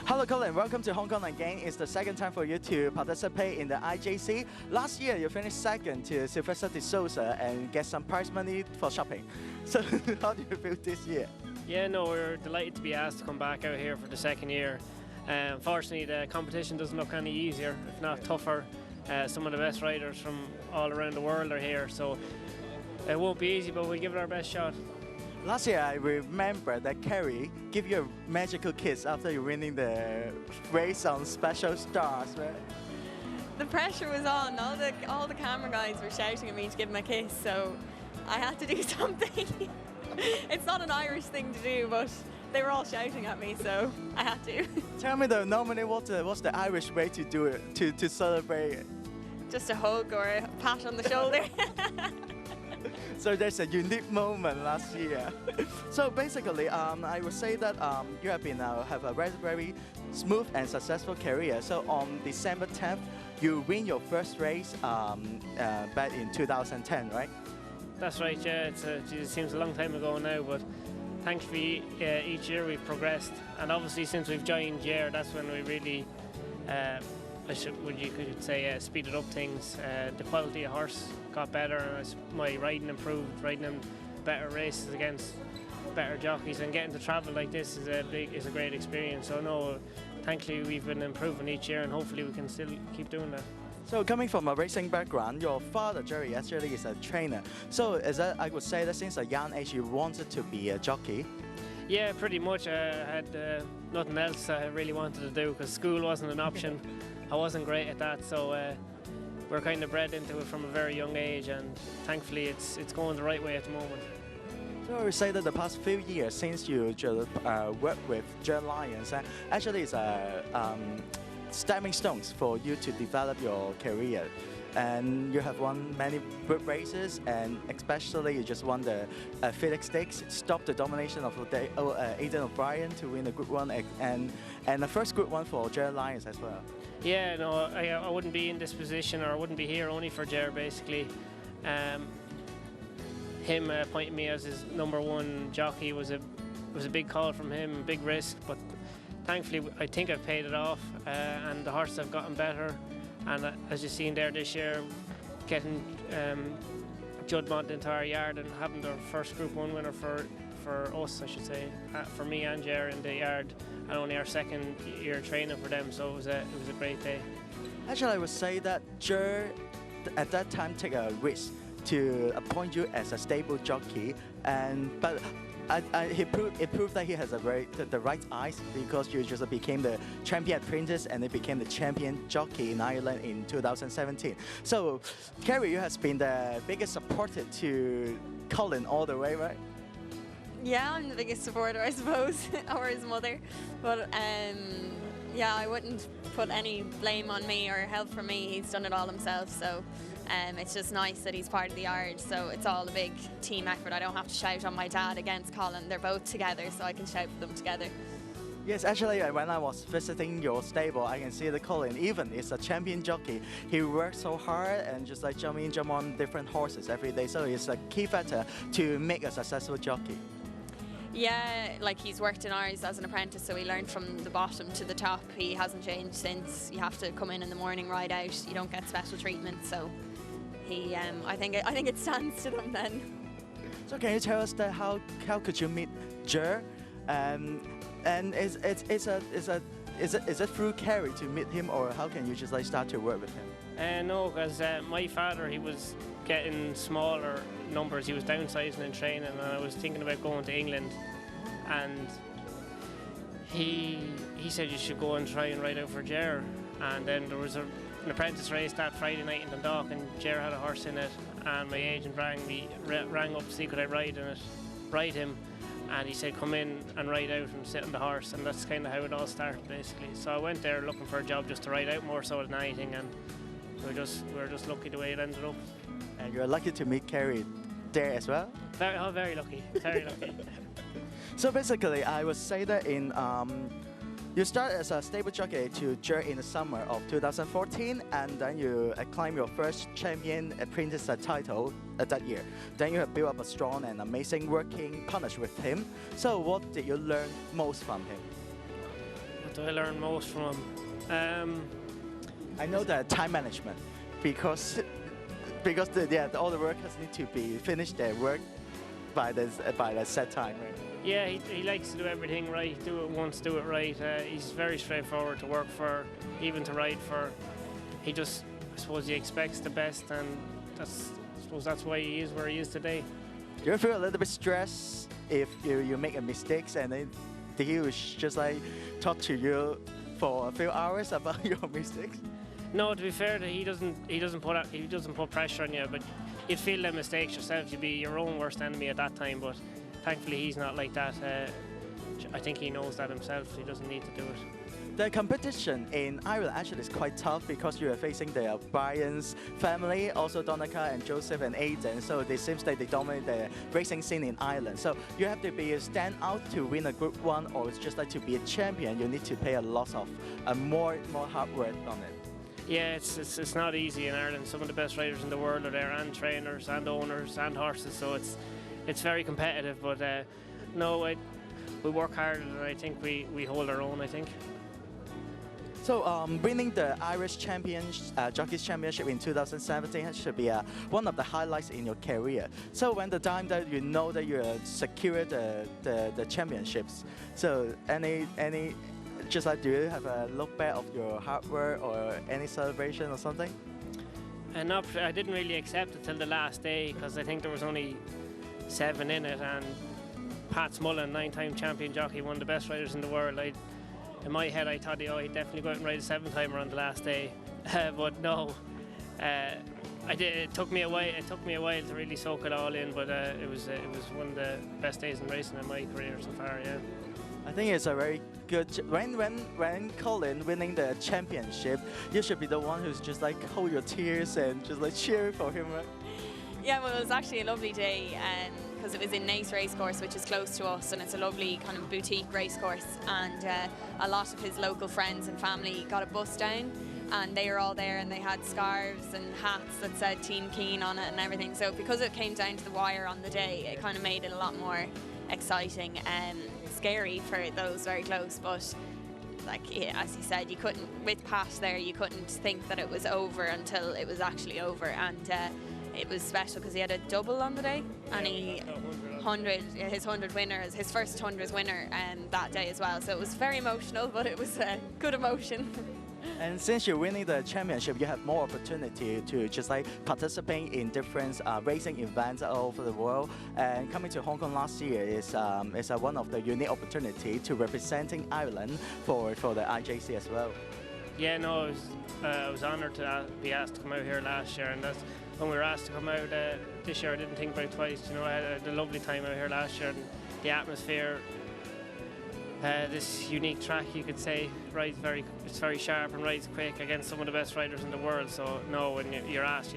Hello Colin, welcome to Hong Kong again. It's the second time for you to participate in the IJC. Last year you finished second to Sylvester de Souza and get some prize money for shopping. So how do you feel this year? Yeah, no, we're delighted to be asked to come back out here for the second year. Unfortunately, the competition doesn't look any easier, if not tougher. Some of the best riders from all around the world are here, so it won't be easy, but we'll give it our best shot. Last year, I remember that Kerry gave you a magical kiss after you winning the race on Special Stars, right? The pressure was on. All the camera guys were shouting at me to give him a kiss, so I had to do something. It's not an Irish thing to do, but they were all shouting at me, so I had to. Tell me though, normally what's the Irish way to do it, to celebrate it? Just a hug or a pat on the shoulder. So there's a unique moment last year. So basically, I would say that you have been have a very smooth and successful career. So on December 10th, you win your first race back in 2010, right? That's right, yeah. It seems a long time ago now, but thankfully each year we've progressed. And obviously since we've joined Yer, that's when we really, you could say, speeded up things. The quality of horse got better, and my riding improved, riding in better races against better jockeys, and getting to travel like this is a great experience. So no, thankfully we've been improving each year, and hopefully we can still keep doing that. So coming from a racing background, your father Jerry actually is a trainer. So is that, I would say that since a young age you wanted to be a jockey? Yeah, pretty much. I had nothing else I really wanted to do because school wasn't an option. I wasn't great at that, so we're kind of bred into it from a very young age, and thankfully it's going the right way at the moment. So I would say that the past few years since you worked with Ger Lions, actually it's stepping stones for you to develop your career. And you have won many good races, and especially you just won the Felix Stakes, stopped the domination of Aidan O'Brien to win a good one, and the first good one for Ger Lions as well. Yeah, no, I wouldn't be in this position, or I wouldn't be here only for Ger, basically. Him appointing me as his #1 jockey was a big call from him, big risk, but thankfully I think I've paid it off, and the horses have gotten better. And as you've seen there this year, getting Juddmonte into our yard and having their first Group 1 winner for us, I should say, for me and Ger in the yard, and only our second year training for them, so it was a great day. Actually, I would say that Ger at that time took a risk to appoint you as a stable jockey, but it proved that he has the right eyes, because you just became the champion apprentice and it became the champion jockey in Ireland in 2017. So, Kerry, you have been the biggest supporter to Colin all the way, right? Yeah, I'm the biggest supporter, I suppose, or his mother. But yeah, I wouldn't put any blame on me or help from me. He's done it all himself, so it's just nice that he's part of the yard, so it's all a big team effort. I don't have to shout on my dad against Colin. They're both together, so I can shout for them together. Yes, actually, when I was visiting your stable, I can see that Colin, even is a champion jockey, he works so hard and just like jump on different horses every day, so it's a key factor to make a successful jockey. Yeah, like he's worked in ours as an apprentice, so he learned from the bottom to the top. He hasn't changed since. You have to come in the morning, ride out. You don't get special treatment, so he, I think it stands to them then. So can you tell us that how could you meet Ger, and is it through Kerry to meet him, or how can you just like start to work with him? No, because my father, he was getting smaller numbers. He was downsizing in training, and I was thinking about going to England, and he said you should go and try and ride out for Ger. And then there was an apprentice race that Friday night in Dundalk, and Ger had a horse in it, and my agent rang up to see could I ride him, and he said come in and ride out and sit on the horse, and that's kind of how it all started basically. So I went there looking for a job just to ride out more so than anything, and we were just lucky the way it ended up. And you're lucky to meet Kerry there as well? Very lucky, very lucky. So basically, I would say that you start as a stable jockey to Ger in the summer of 2014, and then you climb your first champion apprentice title that year. Then you have built up a strong and amazing working partnership with him. So what did you learn most from him? do I learn most from him? I know that time management, because all the workers need to be finished their work by the set time, right? Yeah, he likes to do everything right, do it once, do it right. He's very straightforward to work for, even to ride for. I suppose he expects the best, and I suppose that's why he is where he is today. Do you feel a little bit stressed if you make a mistakes, and then he will just like talk to you for a few hours about your mistakes? No, to be fair, he doesn't put pressure on you, but you'd feel the mistakes yourself. You'd be your own worst enemy at that time. But thankfully, he's not like that. I think he knows that himself. He doesn't need to do it. The competition in Ireland actually is quite tough because you are facing the Brian's family, also Donica and Joseph and Aidan. So it seems like they dominate the racing scene in Ireland. So you have to be a stand out to win a Group 1, or it's just like to be a champion. You need to pay a lot of more hard work on it. Yeah, it's not easy in Ireland. Some of the best riders in the world are there, and trainers, and owners, and horses. So it's very competitive. But no, we work hard, and I think we hold our own, I think. So winning the Irish Jockeys Championship in 2017 should be one of the highlights in your career. So when the time that you know that you secured the championships, so just like, do you have a look back of your hard work or any celebration or something? And I didn't really accept it till the last day, because I think there was only 7 in it, and Pat Smullen, 9-time champion jockey, one of the best riders in the world. In my head, I thought, he'd definitely go out and ride a 7-timer on the last day, but no. It took me a while. It took me a while to really soak it all in, but it was one of the best days in racing in my career so far. Yeah. I think it's a very good. When Colin winning the championship, you should be the one who's just like hold your tears and just like cheer for him, right? Yeah, well, it was actually a lovely day, because it was in Naas Racecourse, which is close to us, and it's a lovely kind of boutique racecourse, and a lot of his local friends and family got a bus down, and they were all there, and they had scarves and hats that said Team Keane on it and everything. So because it came down to the wire on the day, it kind of made it a lot more exciting and scary for those very close. But like, yeah, as you said, you couldn't, with Pat there, you couldn't think that it was over until it was actually over. And it was special because he had a double on the day, and his 100 winners, his first 100s winner that day as well. So it was very emotional, but it was a good emotion. And since you're winning the championship, you have more opportunity to just like participate in different racing events all over the world. And coming to Hong Kong last year is one of the unique opportunity to representing Ireland for the IJC as well. Yeah, no, I was honoured to be asked to come out here last year, and that's when we were asked to come out this year. I didn't think about it twice. You know, I had a lovely time out here last year, and the atmosphere. This unique track, you could say, it's very sharp and rides quick against some of the best riders in the world. So no, when you're asked,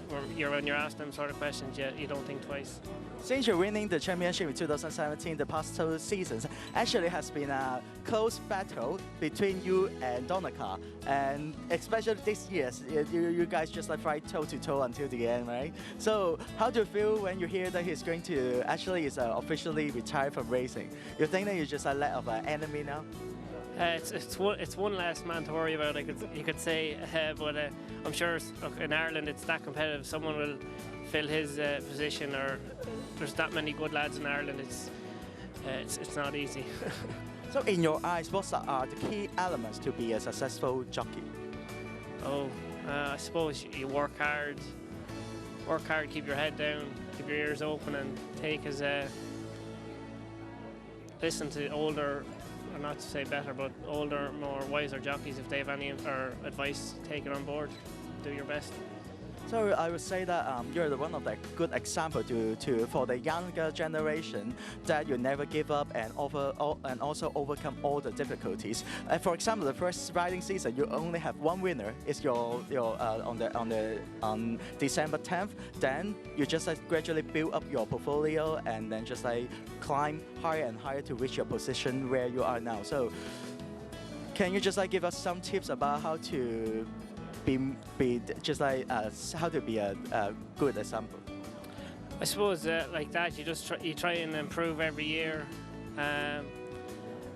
when you're asked them sort of questions, you don't think twice. Since you're winning the championship in 2017, the past 2 seasons actually has been a close battle between you and Donica, and especially this year, you guys just like fight toe to toe until the end, right? So how do you feel when you hear that he's going to officially retire from racing? You think that you're just a let of an enemy now? It's one less man to worry about, you could say, but I'm sure in Ireland it's that competitive. Someone will fill his position, or there's that many good lads in Ireland. It's not easy. So in your eyes, what are the key elements to be a successful jockey? I suppose you work hard, keep your head down, keep your ears open, and listen to older, or not to say better, but older, more wiser jockeys. If they have any advice, take it on board. Do your best. So I would say that you're one of the good example for the younger generation, that you never give up and also overcome all the difficulties. For example, the first riding season, you only have 1 winner. It's on December 10th. Then you just like gradually build up your portfolio, and then just like climb higher and higher to reach your position where you are now. So can you just like give us some tips about how to be just like how to be a good example? I suppose like that, you try and improve every year.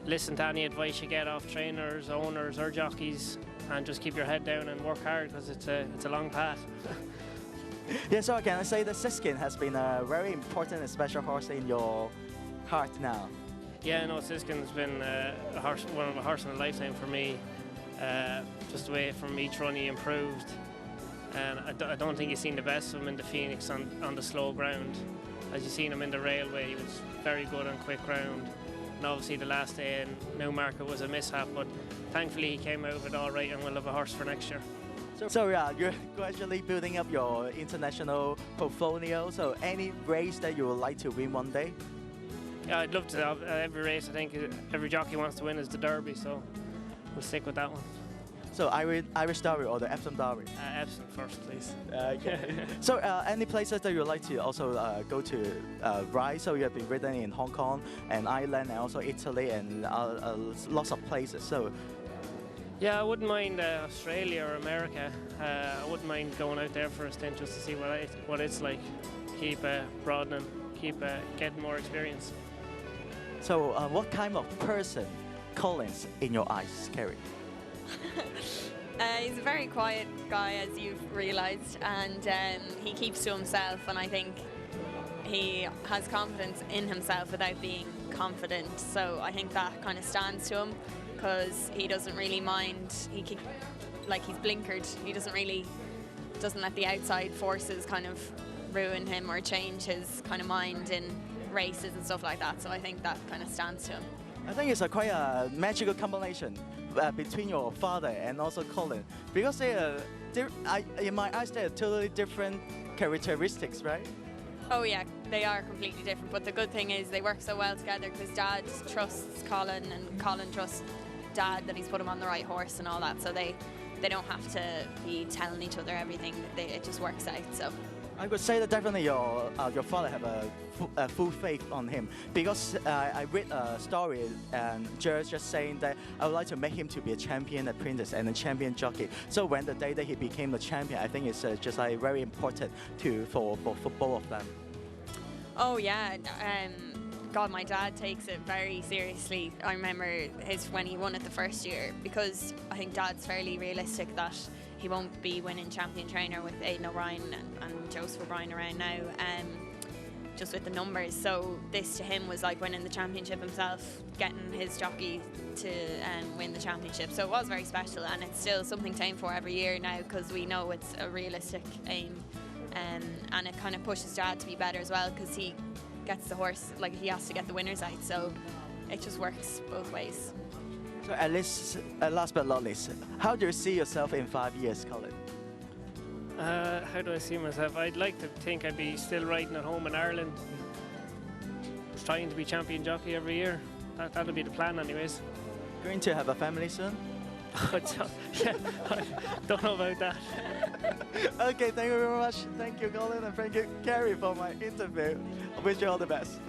listen to any advice you get off trainers, owners or jockeys, and just keep your head down and work hard, because it's a long path. Yeah, so can I say that Siskin has been a very important and special horse in your heart now? Yeah, no, Siskin's been one of a horse in a lifetime for me. Just the way from each run he improved, and I don't think you've seen the best of him in the Phoenix on the slow ground. As you've seen him in the railway, he was very good on quick ground. And obviously the last day in Newmarket was a mishap, but thankfully he came out of it all right, and we'll have a horse for next year. So yeah, you're gradually building up your international portfolio. So any race that you would like to win one day? Yeah, I'd love to have every race. I think every jockey wants to win is the Derby, so we'll stick with that one. So Irish Derby or the Epsom Derby? Epsom first, please. Okay. So any places that you would like to also go to ride? So you have been ridden in Hong Kong and Ireland and also Italy and lots of places. So. Yeah, I wouldn't mind Australia or America. I wouldn't mind going out there for a stint just to see what it's like. Keep broadening, keep getting more experience. So what kind of person Colin's in your eyes, Kerry? He's a very quiet guy, as you've realised, and he keeps to himself, and I think he has confidence in himself without being confident. So I think that kind of stands to him, because he doesn't really mind. He's blinkered. He doesn't let the outside forces kind of ruin him or change his kind of mind in races and stuff like that. So I think that kind of stands to him. I think it's quite a magical combination between your father and also Colin, because they are, in my eyes, they are totally different characteristics, right? Oh yeah, they are completely different, but the good thing is they work so well together, because Dad trusts Colin and Colin trusts Dad that he's put him on the right horse and all that, so they don't have to be telling each other everything. It just works out. So I would say that definitely your father have a full faith on him, because I read a story and just saying that I would like to make him to be a champion apprentice and a champion jockey. So when the day that he became the champion, I think it's just very important for both of them. Oh yeah, God, my dad takes it very seriously. I remember when he won it the first year, because I think Dad's fairly realistic that he won't be winning champion trainer with Aidan O'Brien and Joseph O'Brien around now, just with the numbers. So this to him was like winning the championship himself, getting his jockey to win the championship. So it was very special, and it's still something to aim for every year now, because we know it's a realistic aim, and it kind of pushes Dad to be better as well, because he gets the horse, like he has to get the winners out, so it just works both ways. So at least, last but not least, how do you see yourself in 5 years, Colin? How do I see myself? I'd like to think I'd be still riding at home in Ireland, trying to be champion jockey every year. That'll be the plan anyways. Going to have a family soon? Yeah, I don't know about that. Okay, thank you very much. Thank you, Colin, and thank you, Kerry, for my interview. I wish you all the best.